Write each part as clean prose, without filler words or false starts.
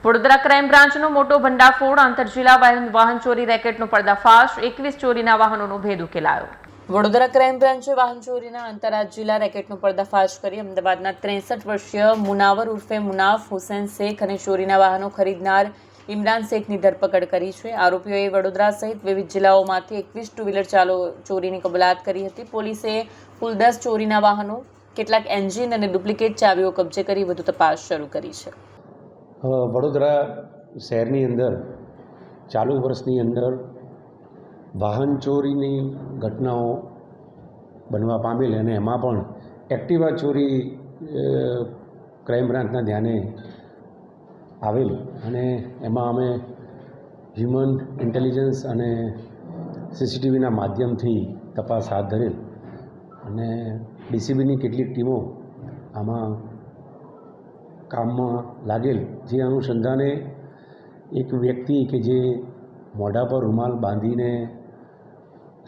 Vadodara crime બ્રાન્ચનો મોટો ભંડાફોડ, આંતરજિલ્લા વાહન ચોરી રેકેટનો પર્દાફાશ, 21 ચોરીના વાહનોનો ભેદ ઉકેલાયો। વડોદરા ક્રાઇમ બ્રાન્ચે વાહન ચોરીના આંતરજિલ્લા રેકેટનો પર્દાફાશ કરી અમદાવાદના 63 વર્ષીય મુનાવર ઉર્ફે મુનાફ હુસૈન શેખ અને ચોરીના વાહનો ખરીદનાર ઇમરાન શેખની ધરપકડ કરી છે। આરોપીઓએ વડોદરા સહિત વિવિધ જિલ્લાઓમાંથી 21 ટુ વ્હીલર ચોરીની કબૂલાત કરી હતી। પોલીસે કુલ 10 ચોરીના વાહનો, કેટલાક એન્જિન અને ડુપ્લિકેટ ચાવીઓ કબજે કરી વધુ તપાસ શરૂ કરી છે। વડોદરા શહેરની અંદર ચાલુ વર્ષની અંદર વાહન ચોરીની ઘટનાઓ બનવા પામેલ અને એમાં પણ એક્ટિવા ચોરી ક્રાઇમ બ્રાન્ચના ધ્યાને આવેલ અને એમાં અમે હ્યુમન ઇન્ટેલિજન્સ અને સીસીટીવીના માધ્યમથી તપાસ હાથ ધરેલ અને ડીસીબીની કેટલીક ટીમો આમાં કામમાં લાગેલ, જે અનુસંધાને એક વ્યક્તિ કે જે મોઢા પર રૂમાલ બાંધીને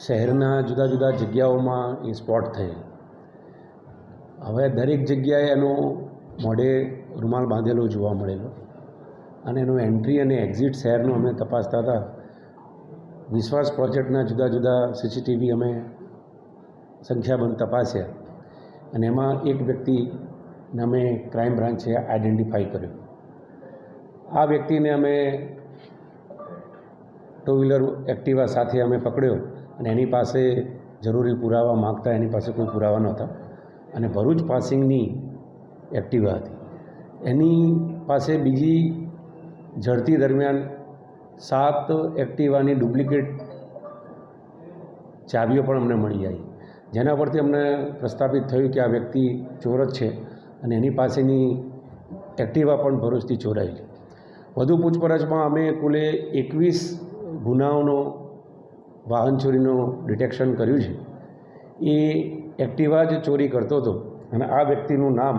શહેરના જુદા જુદા જગ્યાઓમાં એ સ્પોટ થયેલ। હવે દરેક જગ્યાએ એનો મોઢે રૂમાલ બાંધેલો જોવા મળેલો અને એનો એન્ટ્રી અને એક્ઝિટ શહેરનો અમે તપાસતા હતા। વિશ્વાસ પ્રોજેક્ટના જુદા જુદા સીસીટીવી અમે સંખ્યાબંધ તપાસ્યા અને એમાં એક વ્યક્તિને અમે ક્રાઇમ બ્રાન્ચે આઈડેન્ટિફાઈ કર્યો। આ વ્યક્તિને અમે ટુ વ્હીલર એક્ટિવા સાથે અમે પકડ્યો અને એની પાસે જરૂરી પુરાવા માગતા એની પાસે કોઈ પુરાવા નહોતા અને ભરૂચ પાસિંગની એક્ટિવા હતી। એની પાસે બીજી ઝડપી દરમિયાન 7 એક્ટિવાની ડુપ્લિકેટ ચાવીઓ પણ અમને મળી આવી, જેના પરથી અમને પ્રસ્થાપિત થયું કે આ વ્યક્તિ ચોર જ છે અને એની પાસેની એક્ટિવા પણ ભરૂચથી ચોરાયેલી। વધુ પૂછપરછમાં અમે કુલે 21 ગુનાઓનો વાહન ચોરીનો ડિટેક્શન કર્યું છે। એ એક્ટિવા જ ચોરી કરતો હતો અને આ વ્યક્તિનું નામ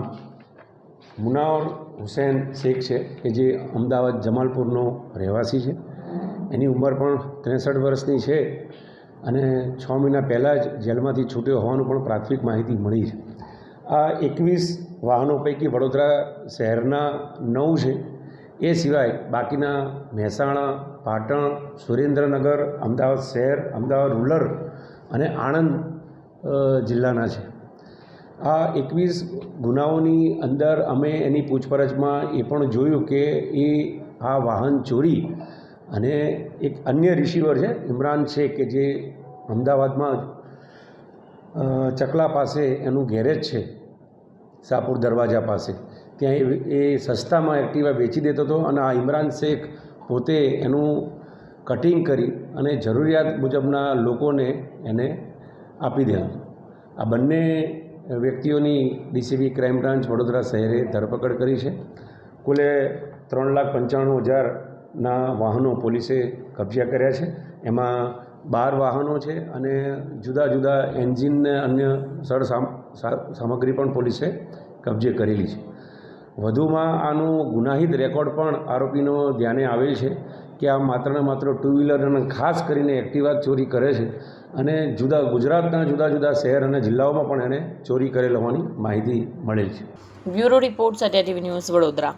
મુનાવર હુસૈન શેખ છે કે જે અમદાવાદ જમાલપુરનો રહેવાસી છે। એની ઉંમર પણ 63 વર્ષની છે અને 6 મહિના પહેલાં જ જેલમાંથી છૂટ્યો હોવાનું પણ પ્રાથમિક માહિતી મળી છે। આ 21 વાહનો પૈકી વડોદરા શહેરના 9 છે, એ સિવાય બાકીના મહેસાણા, પાટણ, સુરેન્દ્રનગર, અમદાવાદ શહેર, અમદાવાદ રૂરલ અને આણંદ જિલ્લાના છે। આ 21 ગુનાઓની અંદર અમે એની પૂછપરછમાં એ પણ જોયું કે એ આ વાહન ચોરી અને એક અન્ય રિસીવર છે ઇમરાન શેખ કે જે અમદાવાદમાં ચકલા પાસે એનું ગેરેજ છે, શાહપુર દરવાજા પાસે, ત્યાં એ સસ્તામાં એક્ટિવા વેચી દેતો હતો અને આ ઇમરાન શેખ પોતે એનું કટિંગ કરી અને જરૂરિયાત મુજબના લોકોને એને આપી દેવાનું। આ બંને વ્યક્તિઓની ડીસીબી ક્રાઇમ બ્રાન્ચ વડોદરા શહેરે ધરપકડ કરી છે। કુલે 3,95,000ના વાહનો પોલીસે કબજે કર્યા છે। એમાં 12 વાહનો છે અને જુદા જુદા એન્જિનને અન્ય સામગ્રી પણ પોલીસે કબજે કરેલી છે। વધુમાં આનું ગુનાહિત રેકોર્ડ પણ આરોપીનો ધ્યાને આવેલ છે કે આ માત્ર ને માત્ર ટુ વ્હીલર અને ખાસ કરીને એક્ટિવા ચોરી કરે છે અને ગુજરાતના જુદા જુદા શહેર અને જિલ્લાઓમાં પણ એને ચોરી કરેલ હોવાની માહિતી મળેલ છે। Bureau report, Satya TV news, Vadodara.